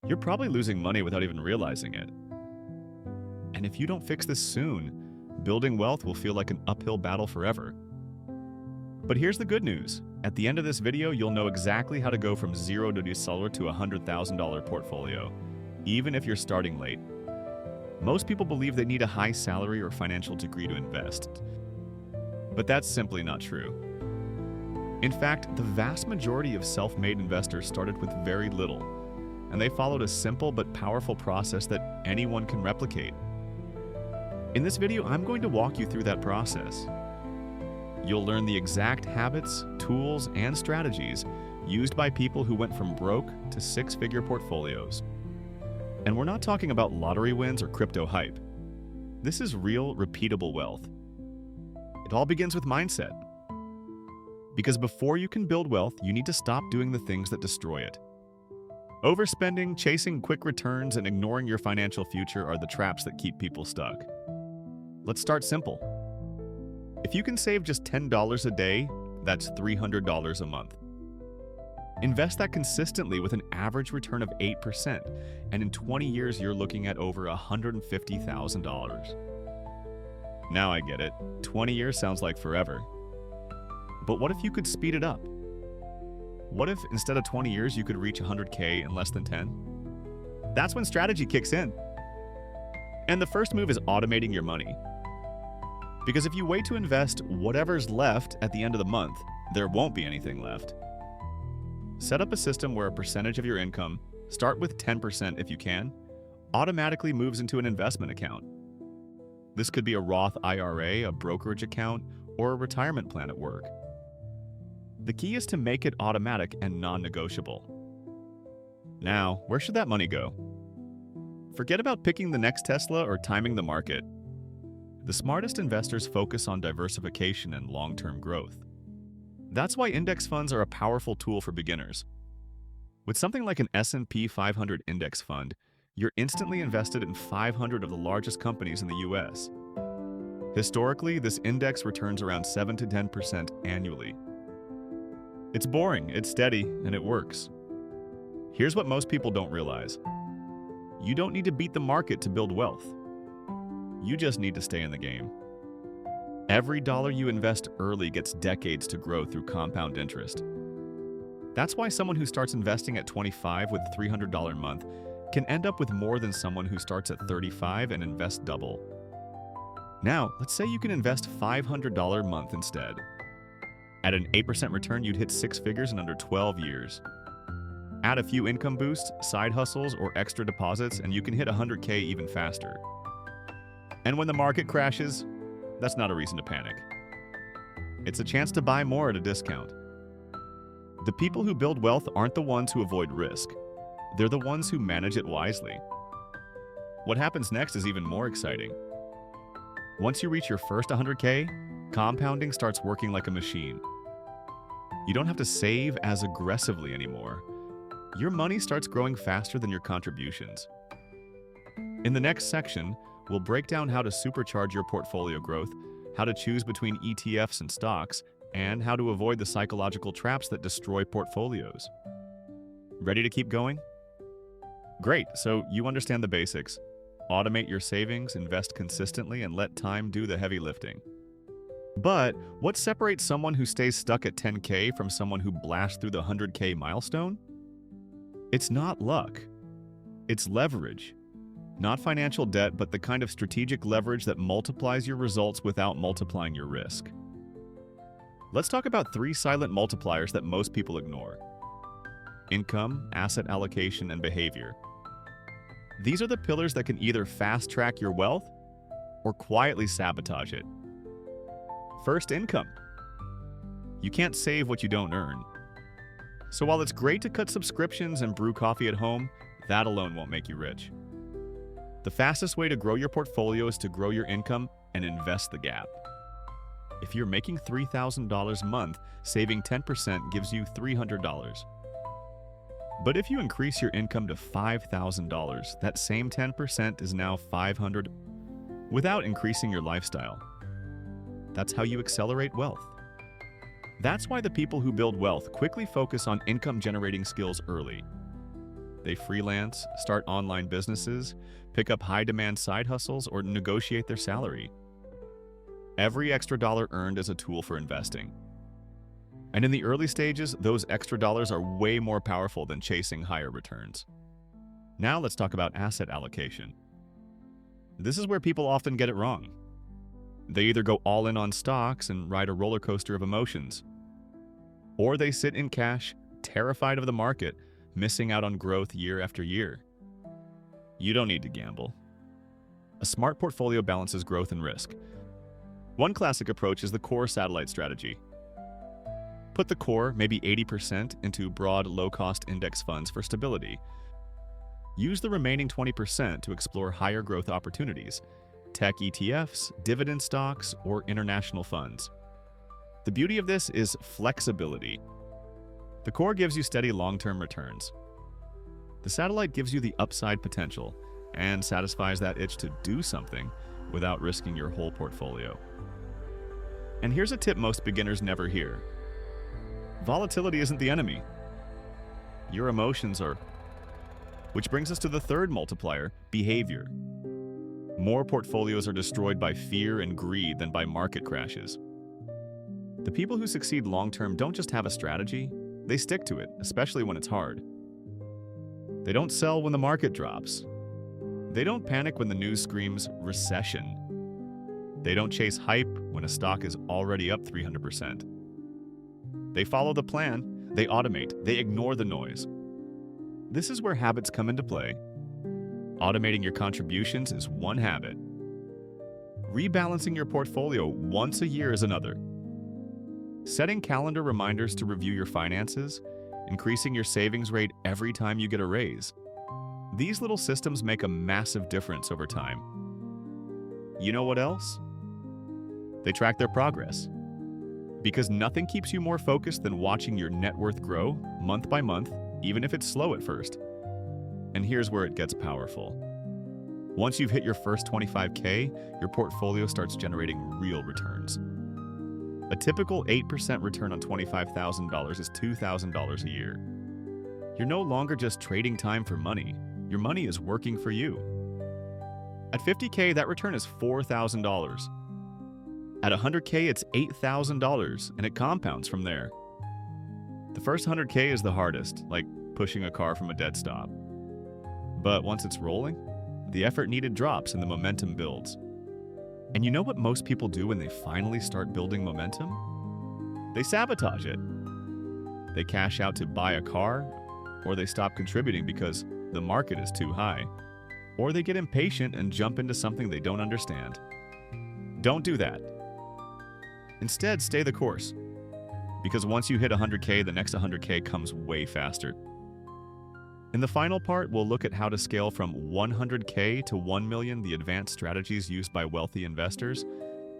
you're probably losing money without even realizing it. And if you don't fix this soon, building wealth will feel like an uphill battle forever. But here's the good news. At the end of this video, you'll know exactly how to go from $0 to a $100,000 portfolio, even if you're starting late. Most people believe they need a high salary or financial degree to invest. But that's simply not true. In fact, the vast majority of self-made investors started with very little, and they followed a simple but powerful process that anyone can replicate. In this video, I'm going to walk you through that process. You'll learn the exact habits, tools, and strategies used by people who went from broke to six-figure portfolios. And we're not talking about lottery wins or crypto hype. This is real, repeatable wealth. It all begins with mindset. Because before you can build wealth, you need to stop doing the things that destroy it. Overspending, chasing quick returns, and ignoring your financial future are the traps that keep people stuck. Let's start simple. If you can save just $10 a day, that's $300 a month. Invest that consistently with an average return of 8%, and in 20 years you're looking at over $150,000. Now I get it. 20 years sounds like forever. But what if you could speed it up? What if instead of 20 years you could reach 100K in less than 10? That's when strategy kicks in. And the first move is automating your money. Because if you wait to invest whatever's left at the end of the month, there won't be anything left. Set up a system where a percentage of your income, start with 10% if you can, automatically moves into an investment account. This could be a Roth IRA, a brokerage account, or a retirement plan at work. The key is to make it automatic and non-negotiable. Now, where should that money go? Forget about picking the next Tesla or timing the market. The smartest investors focus on diversification and long-term growth. That's why index funds are a powerful tool for beginners. With something like an S&P 500 index fund, you're instantly invested in 500 of the largest companies in the US. Historically, this index returns around 7 to 10% annually. It's boring, it's steady, and it works. Here's what most people don't realize. You don't need to beat the market to build wealth. You just need to stay in the game. Every dollar you invest early gets decades to grow through compound interest. That's why someone who starts investing at 25 with $300 a month can end up with more than someone who starts at 35 and invests double. Now, let's say you can invest $500 a month instead. At an 8% return, you'd hit six figures in under 12 years. Add a few income boosts, side hustles, or extra deposits, and you can hit 100K even faster. And when the market crashes, that's not a reason to panic. It's a chance to buy more at a discount. The people who build wealth aren't the ones who avoid risk. They're the ones who manage it wisely. What happens next is even more exciting. Once you reach your first 100K, compounding starts working like a machine. You don't have to save as aggressively anymore. Your money starts growing faster than your contributions. In the next section, we'll break down how to supercharge your portfolio growth, how to choose between ETFs and stocks, and how to avoid the psychological traps that destroy portfolios. Ready to keep going? Great, so you understand the basics. Automate your savings, invest consistently, and let time do the heavy lifting. But what separates someone who stays stuck at 10K from someone who blasts through the 100K milestone? It's not luck. It's leverage. Not financial debt, but the kind of strategic leverage that multiplies your results without multiplying your risk. Let's talk about three silent multipliers that most people ignore: income, asset allocation, and behavior. These are the pillars that can either fast-track your wealth or quietly sabotage it. First, income. You can't save what you don't earn. So while it's great to cut subscriptions and brew coffee at home, that alone won't make you rich. The fastest way to grow your portfolio is to grow your income and invest the gap. If you're making $3,000 a month, saving 10% gives you $300. But if you increase your income to $5,000, that same 10% is now $500 without increasing your lifestyle. That's how you accelerate wealth. That's why the people who build wealth quickly focus on income-generating skills early. They freelance, start online businesses, pick up high-demand side hustles, or negotiate their salary. Every extra dollar earned is a tool for investing. And in the early stages, those extra dollars are way more powerful than chasing higher returns. Now let's talk about asset allocation. This is where people often get it wrong. They either go all in on stocks and ride a roller coaster of emotions, or they sit in cash, terrified of the market, missing out on growth year after year. You don't need to gamble. A smart portfolio balances growth and risk. One classic approach is the core satellite strategy. Put the core, maybe 80%, into broad, low-cost index funds for stability. Use the remaining 20% to explore higher growth opportunities, tech ETFs, dividend stocks, or international funds. The beauty of this is flexibility. The core gives you steady long-term returns. The satellite gives you the upside potential and satisfies that itch to do something without risking your whole portfolio. And here's a tip most beginners never hear. Volatility isn't the enemy. Your emotions are. Which brings us to the third multiplier, behavior. More portfolios are destroyed by fear and greed than by market crashes. The people who succeed long-term don't just have a strategy, they stick to it, especially when it's hard. They don't sell when the market drops. They don't panic when the news screams recession. They don't chase hype when a stock is already up 300%. They follow the plan, they automate, they ignore the noise. This is where habits come into play. Automating your contributions is one habit. Rebalancing your portfolio once a year is another. Setting calendar reminders to review your finances, increasing your savings rate every time you get a raise. These little systems make a massive difference over time. You know what else? They track their progress. Because nothing keeps you more focused than watching your net worth grow month by month, even if it's slow at first. And here's where it gets powerful. Once you've hit your first 25K, your portfolio starts generating real returns. A typical 8% return on $25,000 is $2,000 a year. You're no longer just trading time for money. Your money is working for you. At 50K, that return is $4,000. At 100K, it's $8,000, and it compounds from there. The first 100K is the hardest, like pushing a car from a dead stop. But once it's rolling, the effort needed drops and the momentum builds. And you know what most people do when they finally start building momentum? They sabotage it. They cash out to buy a car, or they stop contributing because the market is too high, or they get impatient and jump into something they don't understand. Don't do that. Instead, stay the course. Because once you hit 100K, the next 100K comes way faster. In the final part, we'll look at how to scale from 100K to 1 million, the advanced strategies used by wealthy investors,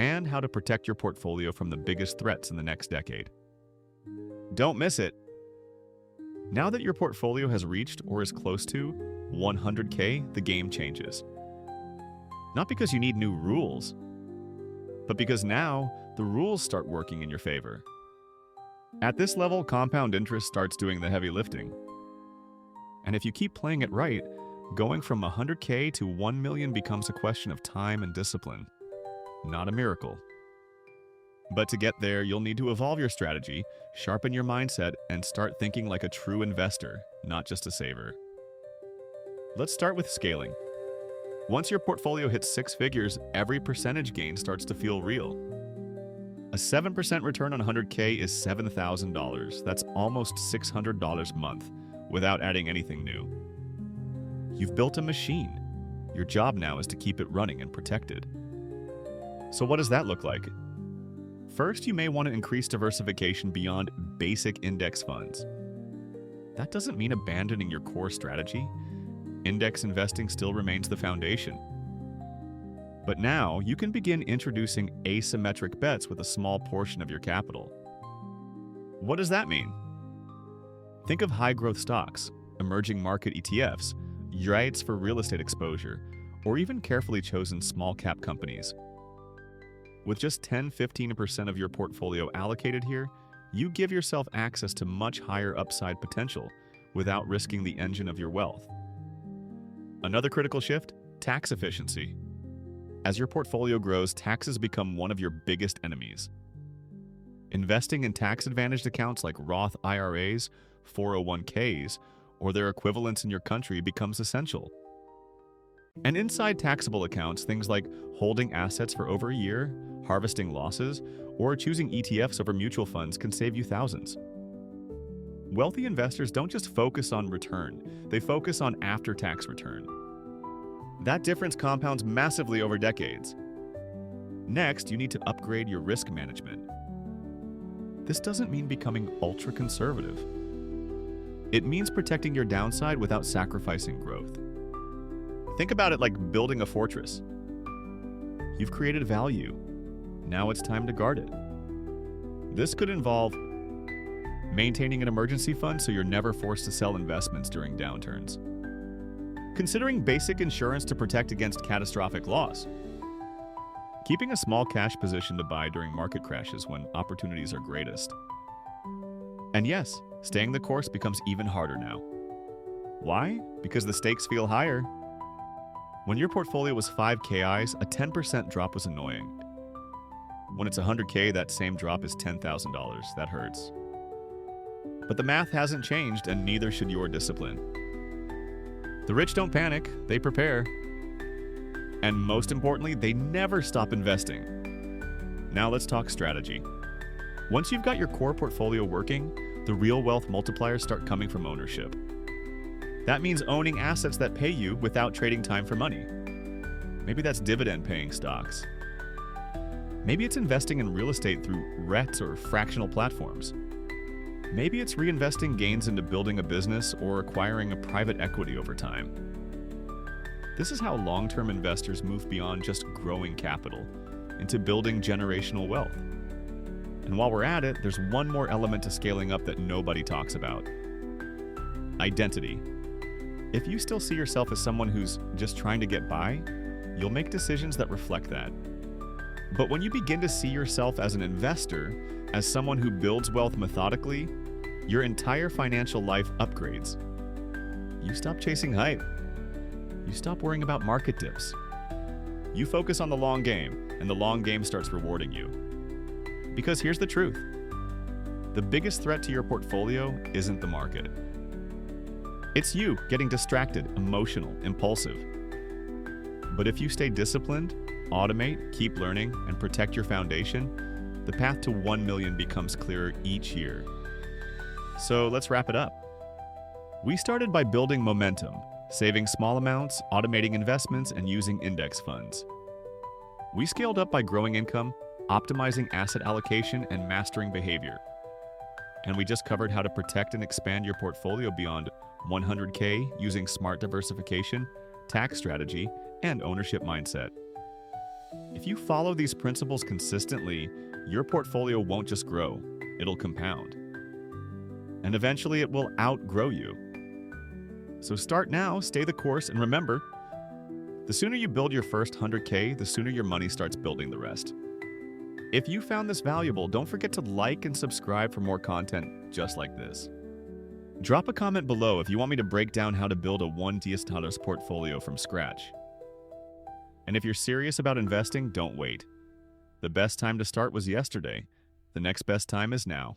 and how to protect your portfolio from the biggest threats in the next decade. Don't miss it. Now that your portfolio has reached or is close to 100K, the game changes. Not because you need new rules, but because now the rules start working in your favor. At this level, compound interest starts doing the heavy lifting. And if you keep playing it right, going from 100K to 1 million becomes a question of time and discipline, not a miracle. But to get there, you'll need to evolve your strategy, sharpen your mindset, and start thinking like a true investor, not just a saver. Let's start with scaling. Once your portfolio hits 6 figures, every percentage gain starts to feel real. A 7% return on 100K is $7,000. That's almost $600 a month without adding anything new. You've built a machine. Your job now is to keep it running and protected. So what does that look like? First, you may want to increase diversification beyond basic index funds. That doesn't mean abandoning your core strategy. Index investing still remains the foundation. But now, you can begin introducing asymmetric bets with a small portion of your capital. What does that mean? Think of high-growth stocks, emerging market ETFs, REITs for real estate exposure, or even carefully chosen small-cap companies. With just 10–15% of your portfolio allocated here, you give yourself access to much higher upside potential without risking the engine of your wealth. Another critical shift: tax efficiency. As your portfolio grows, taxes become one of your biggest enemies. Investing in tax-advantaged accounts like Roth IRAs, 401ks, or their equivalents in your country becomes essential. And inside taxable accounts, things like holding assets for over a year, harvesting losses, or choosing ETFs over mutual funds can save you thousands. Wealthy investors don't just focus on return, they focus on after-tax return. That difference compounds massively over decades. Next, you need to upgrade your risk management. This doesn't mean becoming ultra-conservative. It means protecting your downside without sacrificing growth. Think about it like building a fortress. You've created value. Now it's time to guard it. This could involve maintaining an emergency fund so you're never forced to sell investments during downturns. Considering basic insurance to protect against catastrophic loss. Keeping a small cash position to buy during market crashes when opportunities are greatest. And yes, staying the course becomes even harder now. Why? Because the stakes feel higher. When your portfolio was 5 KIs, a 10% drop was annoying. When it's 100K, that same drop is $10,000. That hurts. But the math hasn't changed, and neither should your discipline. The rich don't panic, they prepare. And most importantly, they never stop investing. Now let's talk strategy. Once you've got your core portfolio working, the real wealth multipliers start coming from ownership. That means owning assets that pay you without trading time for money. Maybe that's dividend-paying stocks. Maybe it's investing in real estate through REITs or fractional platforms. Maybe it's reinvesting gains into building a business or acquiring a private equity over time. This is how long-term investors move beyond just growing capital into building generational wealth. And while we're at it, there's one more element to scaling up that nobody talks about: identity. If you still see yourself as someone who's just trying to get by, you'll make decisions that reflect that. But when you begin to see yourself as an investor, as someone who builds wealth methodically, your entire financial life upgrades. You stop chasing hype. You stop worrying about market dips. You focus on the long game, and the long game starts rewarding you. Because here's the truth: the biggest threat to your portfolio isn't the market. It's you getting distracted, emotional, impulsive. But if you stay disciplined, automate, keep learning, and protect your foundation, the path to 1 million becomes clearer each year. So let's wrap it up. We started by building momentum, saving small amounts, automating investments, and using index funds. We scaled up by growing income, optimizing asset allocation, and mastering behavior. And we just covered how to protect and expand your portfolio beyond 100K using smart diversification, tax strategy, and ownership mindset. If you follow these principles consistently, your portfolio won't just grow, it'll compound. And eventually it will outgrow you. So start now, stay the course, and remember, the sooner you build your first 100K, the sooner your money starts building the rest. If you found this valuable, don't forget to like and subscribe for more content just like this. Drop a comment below if you want me to break down how to build a $1 portfolio from scratch. And if you're serious about investing, don't wait. The best time to start was yesterday. The next best time is now.